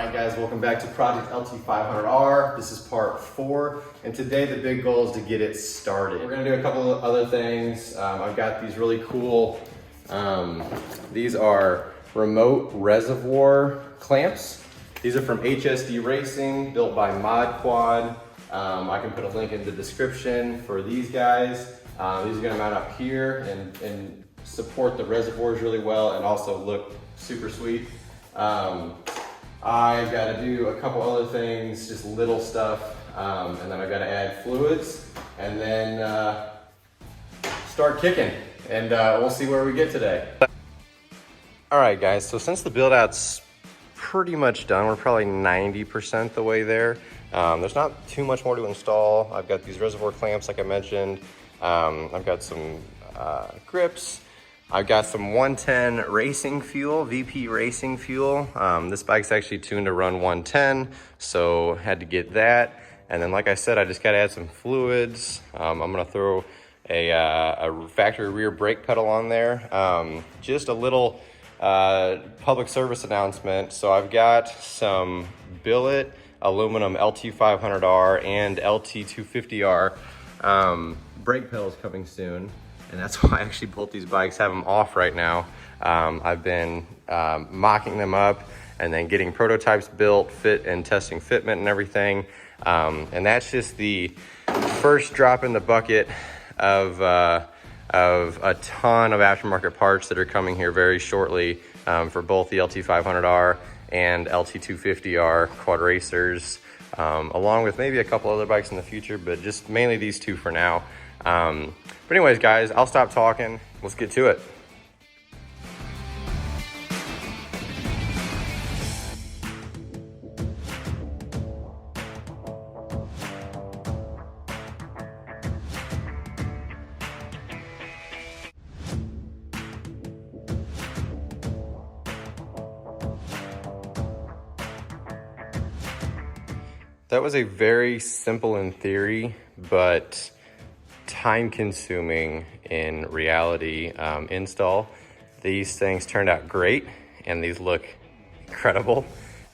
Alright guys, welcome back to Project LT500r. This is part 4, and today the big goal is to get it started. We're going to do a couple of other things. I've got these really cool, these are remote reservoir clamps. These are from HSD Racing, built by Mod Quad. I can put a link in the description for these guys. These are going to mount up here and support the reservoirs really well and also look super sweet. I got to do a couple other things, just little stuff, and then I've got to add fluids and then start kicking, and we'll see where we get today. All right guys, so since the build out's pretty much done, we're probably 90% the way there. There's not too much more to install. I've got these reservoir clamps like I mentioned. I've got some grips. I've got some 110 racing fuel, VP racing fuel. This bike's actually tuned to run 110, so had to get that. And then like I said, I just gotta add some fluids. I'm gonna throw a factory rear brake pedal on there. Just a little public service announcement. So I've got some billet aluminum LT500r and LT250r brake pedals coming soon. And that's why I actually built these bikes, have them off right now. I've been mocking them up and then getting prototypes built, fit and testing fitment and everything. And that's just the first drop in the bucket of a ton of aftermarket parts that are coming here very shortly for both the LT500R and LT250R quad racers, along with maybe a couple other bikes in the future, but just mainly these two for now. But anyways, guys, I'll stop talking. Let's get to it. That was a very simple in theory, but time-consuming in reality install. These things turned out great, and these look incredible,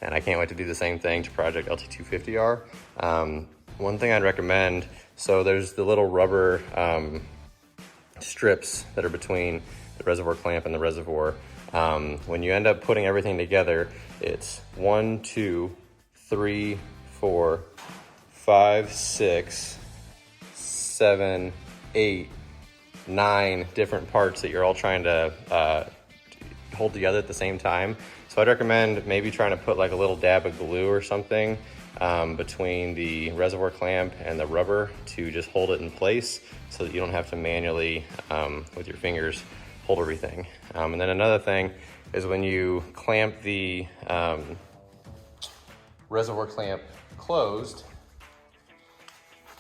and I can't wait to do the same thing to Project LT250R. One thing I'd recommend, so there's the little rubber strips that are between the reservoir clamp and the reservoir. When you end up putting everything together, it's 1, 2, 3, 4, 5, 6, 7, 8, 9 different parts that you're all trying to hold together at the same time. So I'd recommend maybe trying to put like a little dab of glue or something between the reservoir clamp and the rubber to just hold it in place so that you don't have to manually, with your fingers, hold everything. And then another thing is when you clamp the reservoir clamp closed,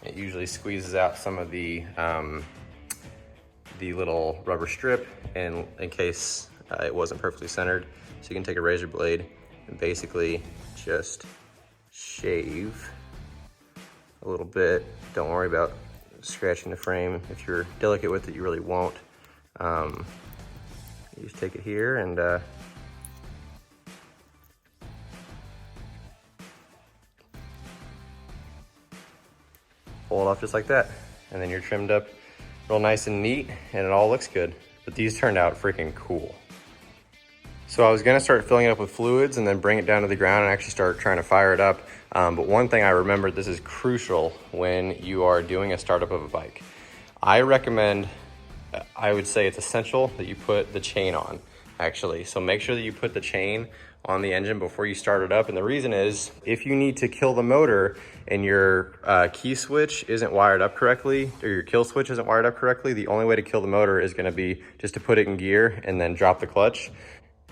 it usually squeezes out some of the little rubber strip in case it wasn't perfectly centered. So you can take a razor blade and basically just shave a little bit. Don't worry about scratching the frame. If you're delicate with it, you really won't. You just take it here and pull it off just like that, and then you're trimmed up real nice and neat, and it all looks good. But these turned out freaking cool. So I was gonna start filling it up with fluids and then bring it down to the ground and actually start trying to fire it up. But one thing I remembered, this is crucial when you are doing a startup of a bike. I recommend, I would say it's essential that you put the chain on, actually. So make sure that you put the chain on the engine before you start it up. And the reason is, if you need to kill the motor and your key switch isn't wired up correctly, or your kill switch isn't wired up correctly, the only way to kill the motor is gonna be just to put it in gear and then drop the clutch.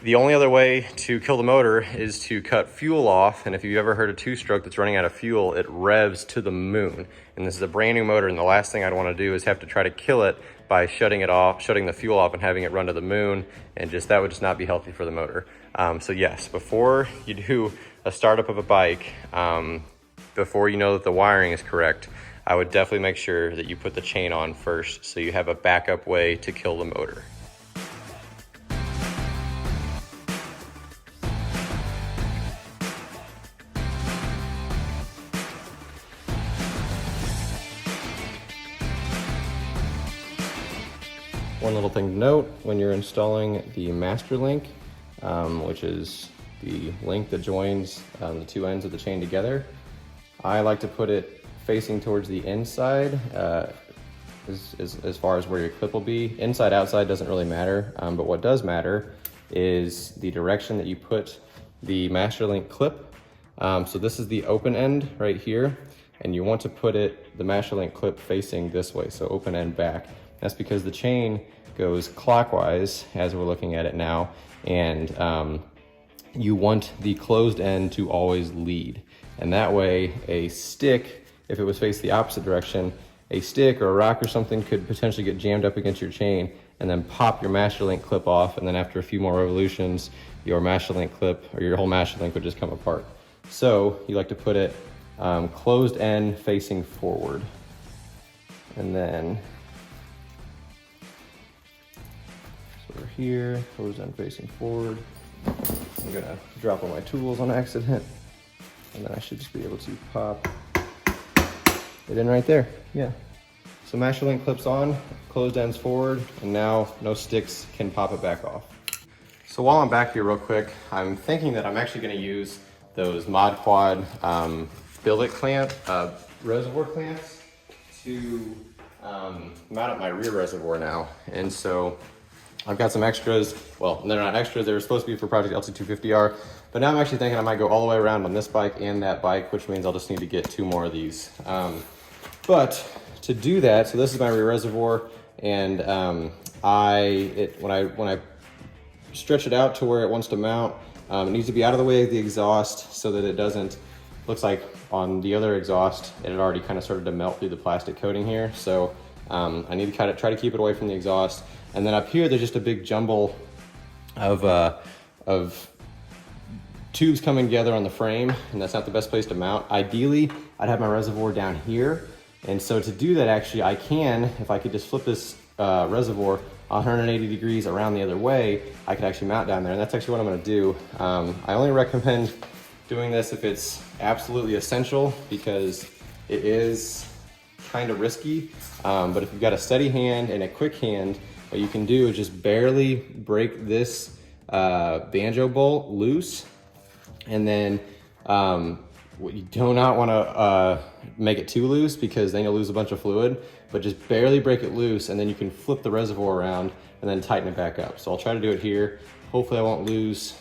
The only other way to kill the motor is to cut fuel off. And if you've ever heard a two-stroke that's running out of fuel, it revs to the moon. And this is a brand new motor, and the last thing I'd wanna do is have to try to kill it by shutting it off, shutting the fuel off and having it run to the moon, and that would just not be healthy for the motor. So yes, before you do a startup of a bike, before you know that the wiring is correct, I would definitely make sure that you put the chain on first so you have a backup way to kill the motor. One little thing to note when you're installing the master link, which is the link that joins the two ends of the chain together, I like to put it facing towards the inside as far as where your clip will be. Inside, outside doesn't really matter, but what does matter is the direction that you put the master link clip. So this is the open end right here, and you want to put the master link clip facing this way, so open end back. That's because the chain goes clockwise as we're looking at it now, and you want the closed end to always lead. And that way a stick, if it was faced the opposite direction, a stick or a rock or something could potentially get jammed up against your chain and then pop your master link clip off, and then after a few more revolutions, your master link clip or your whole master link would just come apart. So you like to put it closed end facing forward. And then so we're here, closed end facing forward. I'm gonna drop all my tools on accident, and then I should just be able to pop it in right there. Yeah. So master link clips on, closed ends forward, and now no sticks can pop it back off. So while I'm back here real quick, I'm thinking that I'm actually gonna use those Mod Quad billet clamp, reservoir clamps to mount up my rear reservoir now. And so I've got some extras. Well, they're not extras, they were supposed to be for Project LT500r, but now I'm actually thinking I might go all the way around on this bike and that bike, which means I'll just need to get 2 more of these. But to do that, so this is my rear reservoir, and when I stretch it out to where it wants to mount, it needs to be out of the way of the exhaust so that it doesn't, looks like on the other exhaust, it had already kind of started to melt through the plastic coating here. So I need to kind of try to keep it away from the exhaust. And then up here, there's just a big jumble of tubes coming together on the frame, and that's not the best place to mount. Ideally, I'd have my reservoir down here. And so to do that, actually, I can, if I could just flip this reservoir 180 degrees around the other way, I could actually mount down there. And that's actually what I'm gonna do. I only recommend doing this if it's absolutely essential, because it is kind of risky. But if you've got a steady hand and a quick hand, what you can do is just barely break this banjo bolt loose, and then you do not want to make it too loose, because then you'll lose a bunch of fluid, but just barely break it loose, and then you can flip the reservoir around and then tighten it back up. So I'll try to do it here. Hopefully I won't lose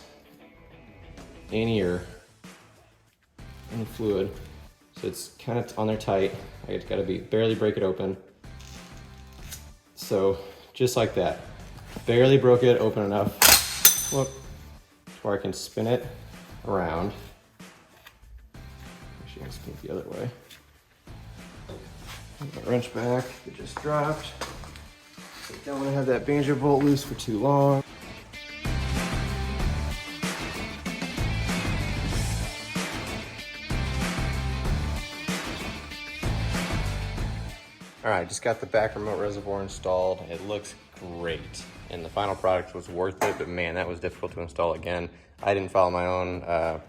any fluid. So it's kind of on there tight. I just gotta barely break it open. So just like that. Barely broke it open enough, whoop, where I can spin it around. Actually, I'll spin it the other way. Put my wrench back, it just dropped. So don't wanna have that banjo bolt loose for too long. All right, just got the back remote reservoir installed. It looks great, and the final product was worth it, but man, that was difficult to install again. I didn't follow my own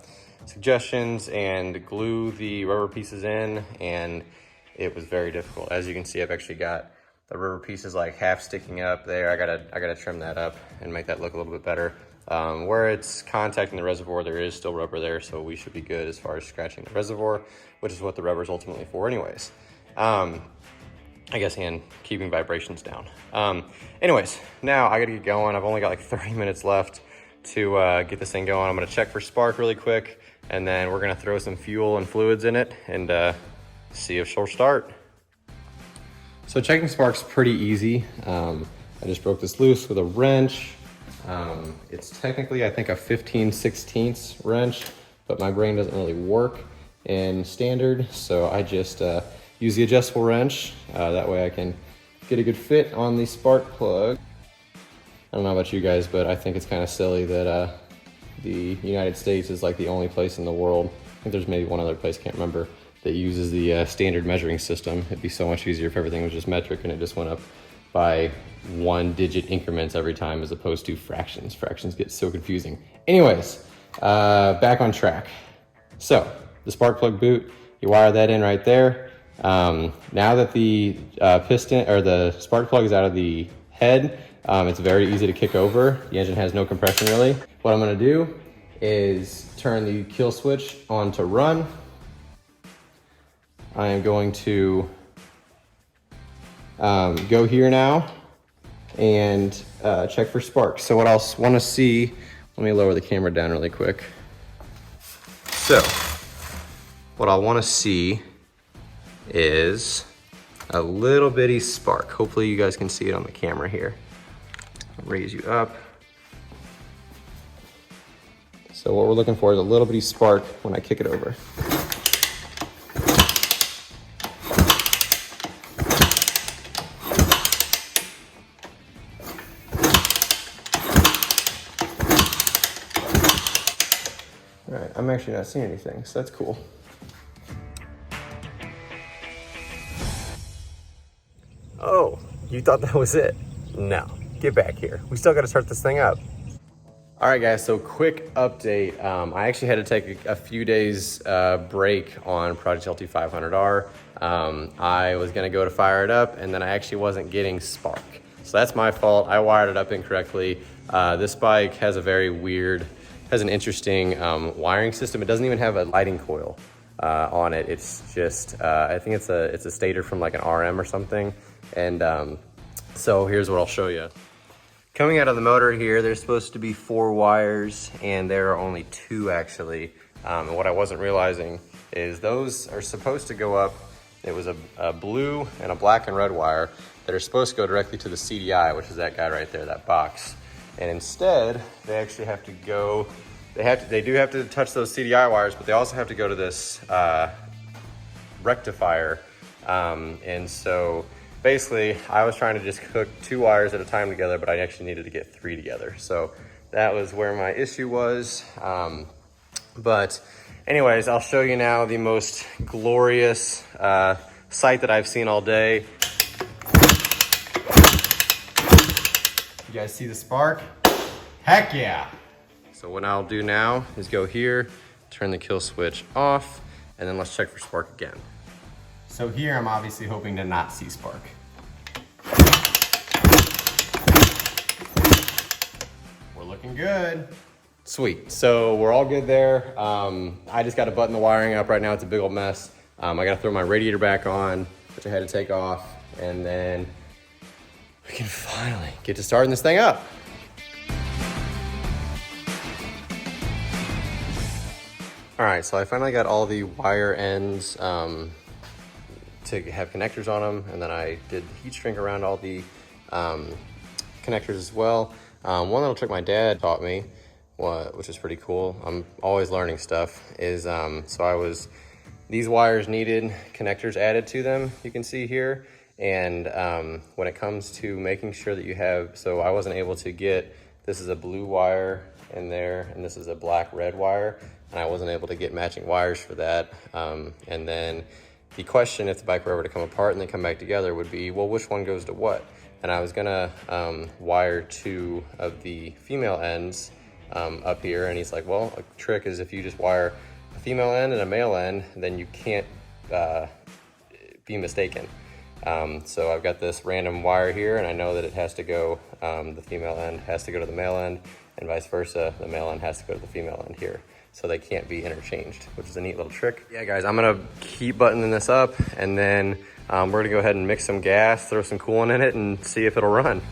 suggestions and glue the rubber pieces in, and it was very difficult. As you can see, I've actually got the rubber pieces like half sticking up there. I gotta trim that up and make that look a little bit better. Where it's contacting the reservoir, there is still rubber there, so we should be good as far as scratching the reservoir, which is what the rubber is ultimately for anyways. I guess, and keeping vibrations down. Anyways, now I gotta get going. I've only got like 30 minutes left to get this thing going. I'm gonna check for spark really quick, and then we're gonna throw some fuel and fluids in it and see if she'll start. So checking spark's pretty easy. I just broke this loose with a wrench. It's technically, I think, a 15/16 wrench, but my brain doesn't really work in standard, so I just use the adjustable wrench. That way I can get a good fit on the spark plug. I don't know about you guys, but I think it's kind of silly that the United States is like the only place in the world, I think there's maybe one other place, can't remember, that uses the standard measuring system. It'd be so much easier if everything was just metric and it just went up by 1-digit increments every time as opposed to fractions. Fractions get so confusing. Anyways, back on track. So the spark plug boot, you wire that in right there. Now that the piston or the spark plug is out of the head. It's very easy to kick over. The engine has no compression really. What I'm gonna do is turn the kill switch on to run. I am going to go here now and check for sparks. So what I'll want to see, let me lower the camera down really quick. So what I want to see is a little bitty spark. Hopefully you guys can see it on the camera here. I'll raise you up. So what we're looking for is a little bitty spark when I kick it over. All right, I'm actually not seeing anything, so that's cool. Oh, you thought that was it? No, get back here. We still gotta start this thing up. All right, guys, so quick update. I actually had to take a few days break on Project LT500r. I was gonna go to fire it up, and then I actually wasn't getting spark. So that's my fault. I wired it up incorrectly. This bike has a very weird, has an interesting wiring system. It doesn't even have a lighting coil on it. It's just, I think it's a stator from like an RM or something. And so here's what I'll show you. Coming out of the motor here, there's supposed to be 4 wires, and there are only 2 actually. And what I wasn't realizing is those are supposed to go up. It was a blue and a black and red wire that are supposed to go directly to the CDI, which is that guy right there, that box. And instead, they actually have to go, they do have to touch those CDI wires, but they also have to go to this rectifier. And so basically, I was trying to just hook 2 wires at a time together, but I actually needed to get 3 together. So that was where my issue was. But anyways, I'll show you now the most glorious sight that I've seen all day. You guys see the spark? Heck yeah! So what I'll do now is go here, turn the kill switch off, and then let's check for spark again. So here I'm obviously hoping to not see spark. We're looking good. Sweet, so we're all good there. I just got to button the wiring up right now. It's a big old mess. I got to throw my radiator back on, which I had to take off, and then we can finally get to starting this thing up. All right, so I finally got all the wire ends to have connectors on them, and then I did heat shrink around all the connectors as well. One little trick my dad taught me, which is pretty cool, I'm always learning stuff, is these wires needed connectors added to them, you can see here. And when it comes to making sure that you have, so I wasn't able to get, this is a blue wire in there, and this is a black-red wire, and I wasn't able to get matching wires for that. And then the question, if the bike were ever to come apart and then come back together, would be, well, which one goes to what? And I was gonna wire 2 of the female ends up here, and he's like, well, a trick is if you just wire a female end and a male end, then you can't be mistaken. So I've got this random wire here, and I know that it has to go, the female end has to go to the male end, and vice versa, the male end has to go to the female end here. So they can't be interchanged, which is a neat little trick. Yeah, guys, I'm gonna keep buttoning this up, and then we're gonna go ahead and mix some gas, throw some coolant in it, and see if it'll run.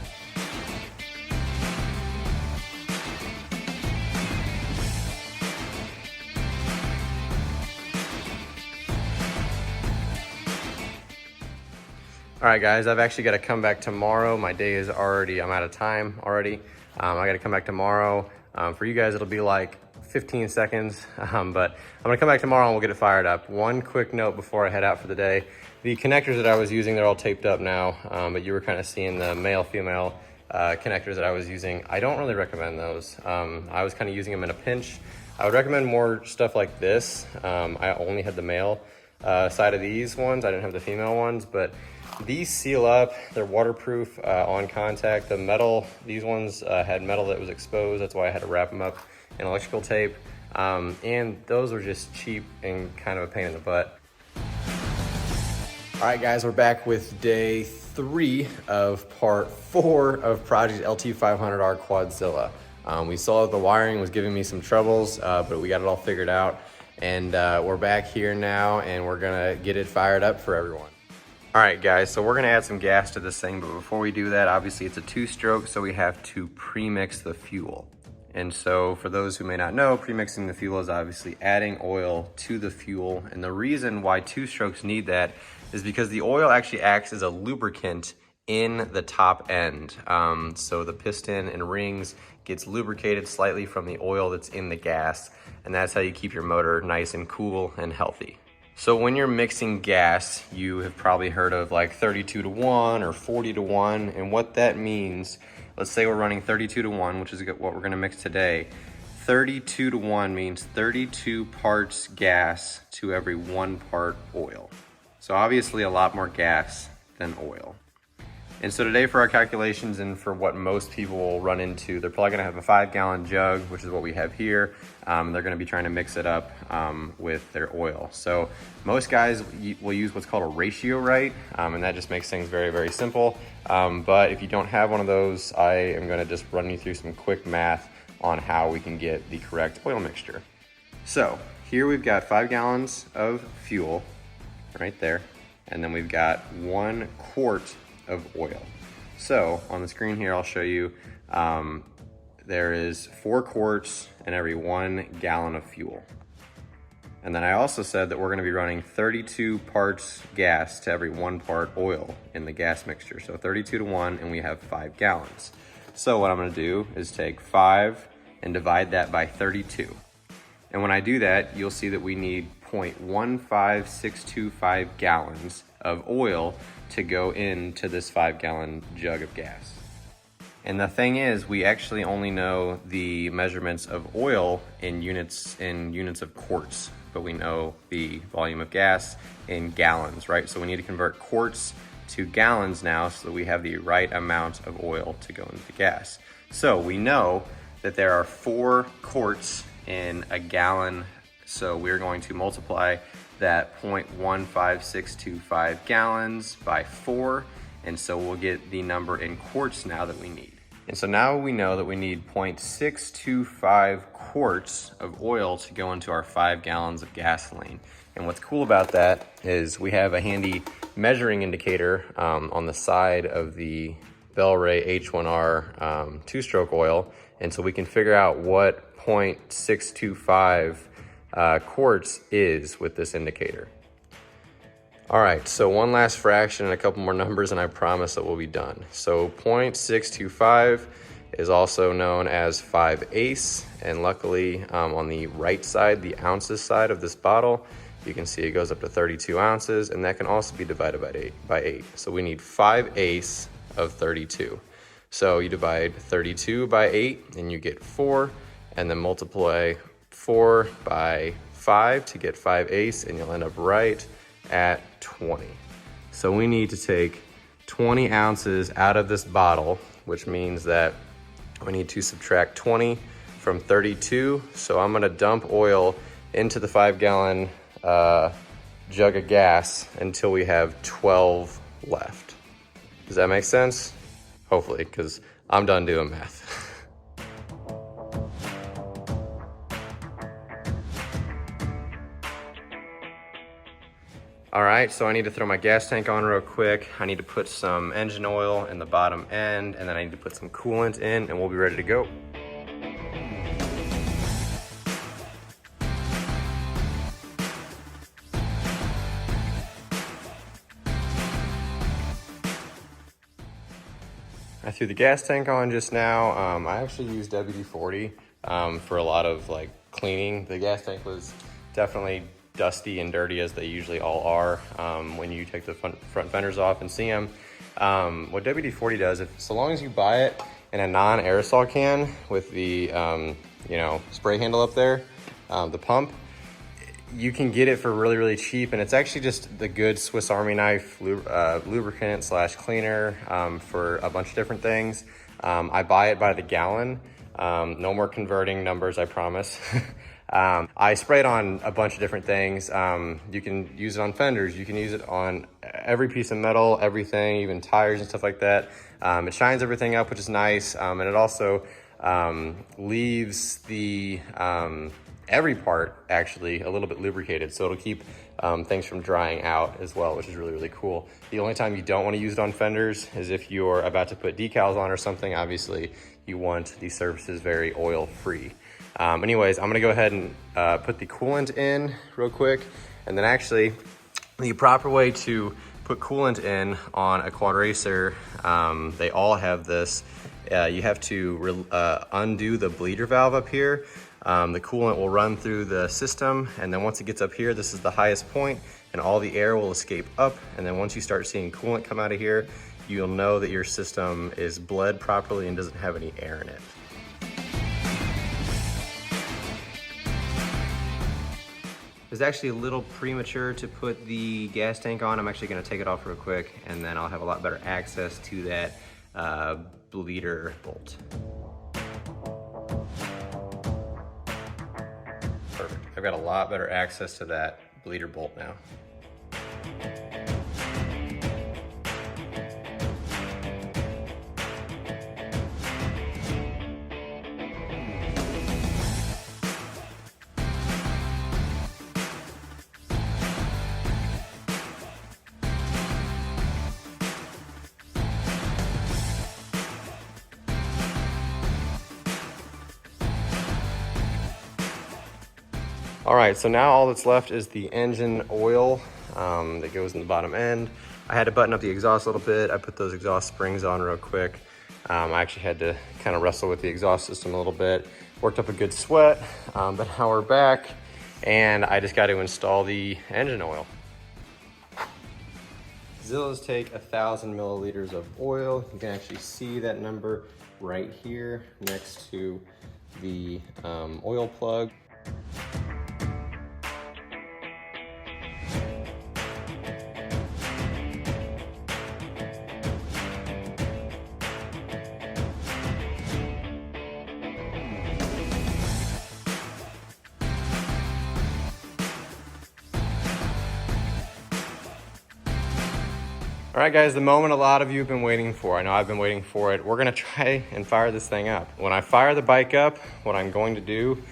All right, guys, I've actually got to come back tomorrow. My day is already, I'm out of time already. I got to come back tomorrow. For you guys, it'll be like 15 seconds, but I'm gonna come back tomorrow and we'll get it fired up. One quick note before I head out for the day. The connectors that I was using, they're all taped up now, but you were kind of seeing the male-female connectors that I was using. I don't really recommend those. I was kind of using them in a pinch. I would recommend more stuff like this. I only had the male side of these ones. I didn't have the female ones, but these seal up. They're waterproof on contact. The metal, these ones had metal that was exposed. That's why I had to wrap them up in electrical tape. And those were just cheap and kind of a pain in the butt. All right, guys, we're back with day 3 of part 4 of Project LT500r Quadzilla. We saw that the wiring was giving me some troubles, but we got it all figured out. And we're back here now, and we're gonna get it fired up for everyone. All right, guys, so we're gonna add some gas to this thing, but before we do that, obviously it's a 2-stroke, so we have to pre-mix the fuel. And so for those who may not know, pre-mixing the fuel is obviously adding oil to the fuel. And the reason why 2-strokes need that is because the oil actually acts as a lubricant in the top end. So the piston and rings gets lubricated slightly from the oil that's in the gas, and that's how you keep your motor nice and cool and healthy. So when you're mixing gas, you have probably heard of like 32 to 1 or 40 to 1, and what that means, let's say we're running 32 to 1, which is what we're gonna mix today. 32 to 1 means 32 parts gas to every 1 part oil. So obviously a lot more gas than oil. And so today for our calculations and for what most people will run into, they're probably gonna have a 5-gallon jug, which is what we have here. They're gonna be trying to mix it up with their oil. So most guys will use what's called a ratio right, and that just makes things very, very simple. But if you don't have one of those, I am gonna just run you through some quick math on how we can get the correct oil mixture. So here we've got 5 gallons of fuel right there, and then we've got 1 quart of oil. So on the screen here, I'll show you, there is 4 quarts in every 1 gallon of fuel. And then I also said that we're gonna be running 32 parts gas to every 1 part oil in the gas mixture. So 32 to 1, and we have 5 gallons. So what I'm gonna do is take 5 and divide that by 32. And when I do that, you'll see that we need 0.15625 gallons of oil to go into this 5-gallon jug of gas. And the thing is, we actually only know the measurements of oil in units of quarts, but we know the volume of gas in gallons, right? So we need to convert quarts to gallons now so that we have the right amount of oil to go into the gas. So we know that there are 4 quarts in a gallon, so we're going to multiply that 0.15625 gallons by 4, and so we'll get the number in quarts now that we need. And so now we know that we need 0.625 quarts of oil to go into our 5 gallons of gasoline. And what's cool about that is we have a handy measuring indicator on the side of the Bel-Ray H1R 2-stroke oil, and so we can figure out what 0.625 quarts is with this indicator. All right, so one last fraction and a couple more numbers, and I promise that we'll be done. So 0.625 is also known as 5/8, and luckily on the right side, the ounces side of this bottle, you can see it goes up to 32 ounces, and that can also be divided by 8. So we need 5/8 of 32. So you divide 32 by 8 and you get 4, and then multiply 4 by 5 to get 5/8, and you'll end up right at 20. So we need to take 20 ounces out of this bottle, which means that we need to subtract 20 from 32. So I'm gonna dump oil into the 5-gallon jug of gas until we have 12 left. Does that make sense? Hopefully, because I'm done doing math. All right, so I need to throw my gas tank on real quick. I need to put some engine oil in the bottom end, and then I need to put some coolant in, and we'll be ready to go. I threw the gas tank on just now. I actually used WD-40 for a lot of like cleaning. The gas tank was definitely dusty and dirty, as they usually all are when you take the front fenders off and see them. What WD-40 does, so long as you buy it in a non-aerosol can with the spray handle up there, the pump, you can get it for really, really cheap, and it's actually just the good Swiss Army knife lubricant / cleaner for a bunch of different things. I buy it by the gallon. No more converting numbers, I promise. I sprayed on a bunch of different things. You can use it on fenders, you can use it on every piece of metal, everything, even tires and stuff like that. It shines everything up, which is nice, and it also leaves the every part actually a little bit lubricated, so it'll keep things from drying out as well, which is really, really cool. The only time you don't want to use it on fenders is if you're about to put decals on or something. Obviously, you want these surfaces very oil-free. Anyways, I'm gonna go ahead and put the coolant in real quick, and then actually the proper way to put coolant in on a quad racer, they all have this. You have to undo the bleeder valve up here. The coolant will run through the system, and then once it gets up here, this is the highest point, and all the air will escape up. And then once you start seeing coolant come out of here, you'll know that your system is bled properly and doesn't have any air in it. It's actually a little premature to put the gas tank on. I'm actually gonna take it off real quick, and then I'll have a lot better access to that bleeder bolt. Perfect. I've got a lot better access to that bleeder bolt now. All right, so now all that's left is the engine oil that goes in the bottom end. I had to button up the exhaust a little bit. I put those exhaust springs on real quick. I actually had to kind of wrestle with the exhaust system a little bit. Worked up a good sweat, but now we're back, and I just got to install the engine oil. Quadzillas take 1,000 milliliters of oil. You can actually see that number right here next to the oil plug. All right, guys, the moment a lot of you have been waiting for. I know I've been waiting for it. We're gonna try and fire this thing up. When I fire the bike up, what I'm going to do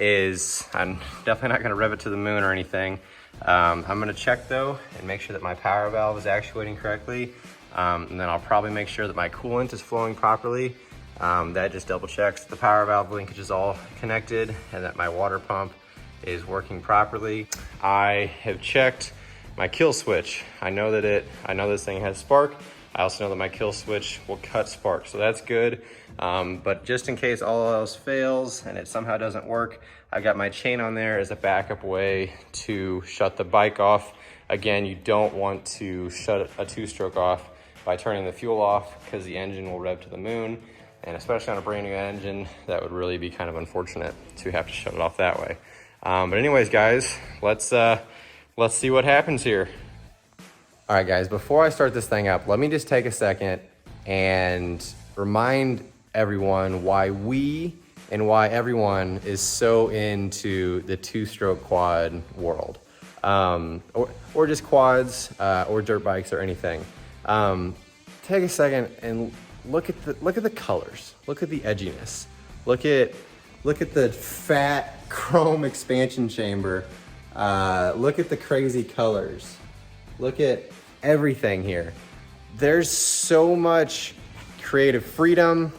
is, I'm definitely not gonna rev it to the moon or anything. I'm gonna check though and make sure that my power valve is actuating correctly. And then I'll probably make sure that my coolant is flowing properly. That just double checks the power valve linkage is all connected and that my water pump is working properly. I have checked my kill switch. I know this thing has spark. I also know that my kill switch will cut spark, so that's good. But just in case all else fails and it somehow doesn't work, I've got my chain on there as a backup way to shut the bike off. Again, you don't want to shut a two-stroke off by turning the fuel off, because the engine will rev to the moon, and especially on a brand new engine, that would really be kind of unfortunate to have to shut it off that way. But anyways, guys, let's see what happens here. All right, guys, before I start this thing up, let me just take a second and remind everyone why we and why everyone is so into the two-stroke quad world, or just quads, or dirt bikes or anything. Take a second and look at the colors. Look at the edginess. Look at the fat chrome expansion chamber. Look at the crazy colors. Look at everything here. There's so much creative freedom,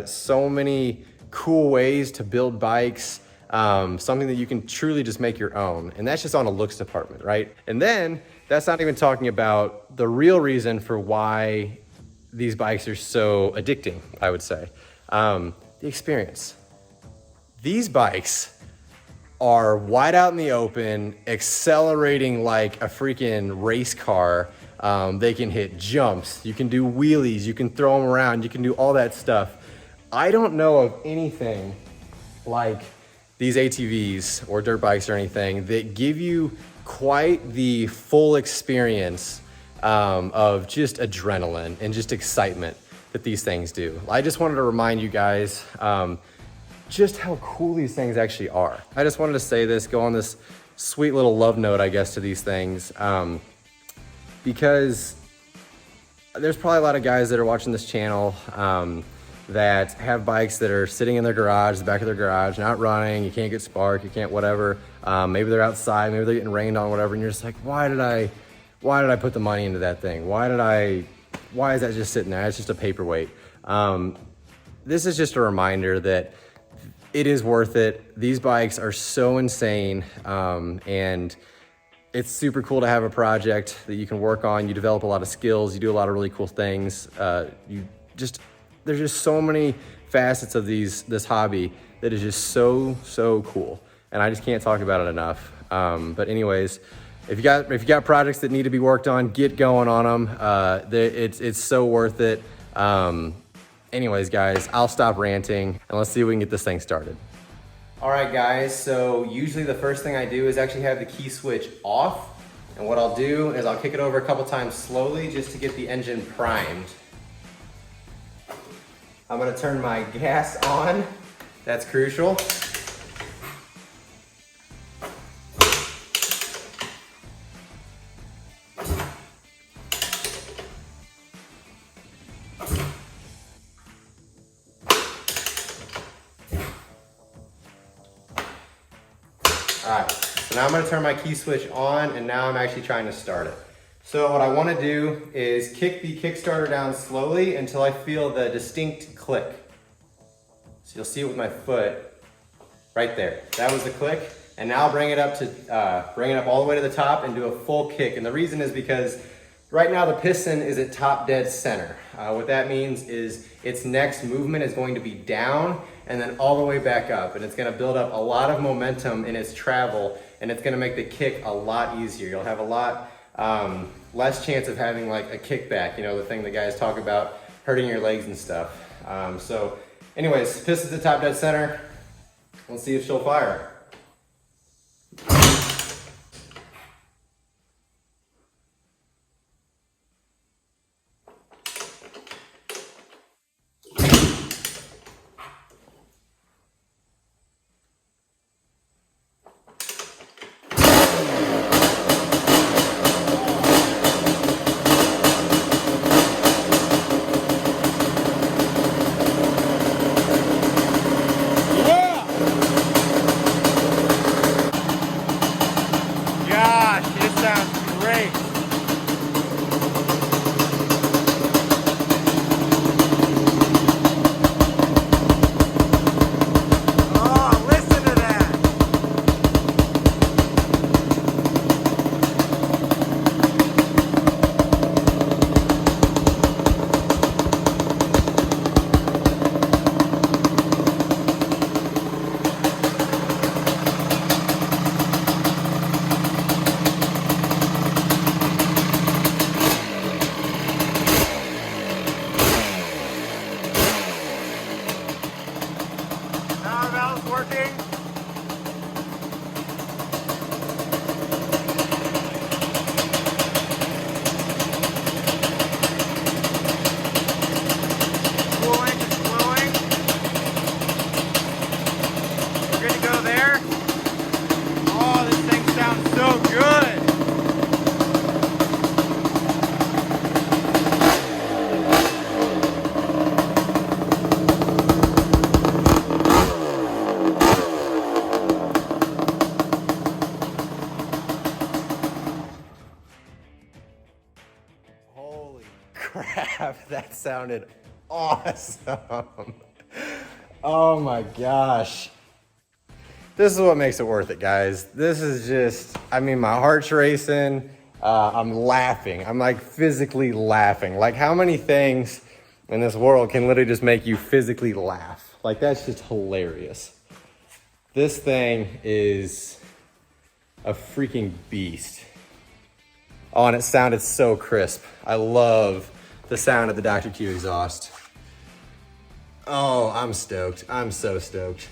so many cool ways to build bikes, something that you can truly just make your own. And that's just on a looks department, right? And then that's not even talking about the real reason for why these bikes are so addicting, I would say. The experience. These bikes are wide out in the open, accelerating like a freaking race car. They can hit jumps, you can do wheelies, you can throw them around, you can do all that stuff. I don't know of anything like these ATVs or dirt bikes or anything that give you quite the full experience of just adrenaline and just excitement that these things do. I just wanted to remind you guys just how cool these things actually are. I just wanted to say this, go on this sweet little love note, I guess, to these things, because there's probably a lot of guys that are watching this channel that have bikes that are sitting in their garage, the back of their garage, not running, you can't get spark, you can't whatever. Maybe they're outside, maybe they're getting rained on, whatever, and you're just like, why did I put the money into that thing? Why is that just sitting there? It's just a paperweight. This is just a reminder that it is worth it. These bikes are so insane, and it's super cool to have a project that you can work on. You develop a lot of skills, you do a lot of really cool things. There's just so many facets of this hobby that is just so cool. And I just can't talk about it enough. But anyways, if you got projects that need to be worked on, get going on them. It's so worth it. Anyways, guys, I'll stop ranting and let's see if we can get this thing started. All right, guys, so usually the first thing I do is actually have the key switch off. And what I'll do is I'll kick it over a couple times slowly just to get the engine primed. I'm gonna turn my gas on. That's crucial. All right, so now I'm gonna turn my key switch on, and now I'm actually trying to start it. So what I wanna do is kick the Kickstarter down slowly until I feel the distinct click. So you'll see it with my foot right there. That was the click. And now I'll bring it up all the way to the top and do a full kick. And the reason is because right now the piston is at top dead center. What that means is its next movement is going to be down and then all the way back up. And it's gonna build up a lot of momentum in its travel, and it's gonna make the kick a lot easier. You'll have a lot less chance of having like a kickback, you know, the thing that guys talk about hurting your legs and stuff. So anyways, piston's at top dead center. Let's see if she'll fire. Crap, that sounded awesome. Oh my gosh. This is what makes it worth it, guys. This is just, I mean, my heart's racing. I'm laughing. I'm like physically laughing. Like, how many things in this world can literally just make you physically laugh? Like, that's just hilarious. This thing is a freaking beast. Oh, and it sounded so crisp. I love the sound of the Dr. Q exhaust. Oh, I'm stoked. I'm so stoked.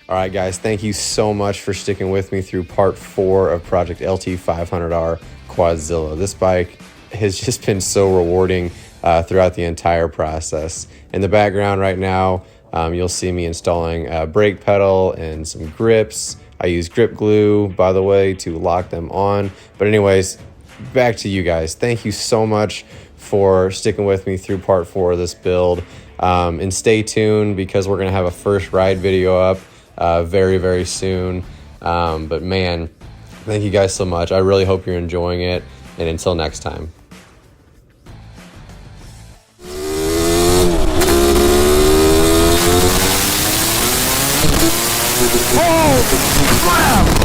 All right, guys, thank you so much for sticking with me through part 4 of Project LT500r Quadzilla. This bike has just been so rewarding throughout the entire process. In the background right now, you'll see me installing a brake pedal and some grips. I use grip glue, by the way, to lock them on. But anyways, back to you guys. Thank you so much for sticking with me through part 4 of this build. And stay tuned because we're gonna have a first ride video up very, very soon. But man, thank you guys so much. I really hope you're enjoying it. And until next time. Oh, crap!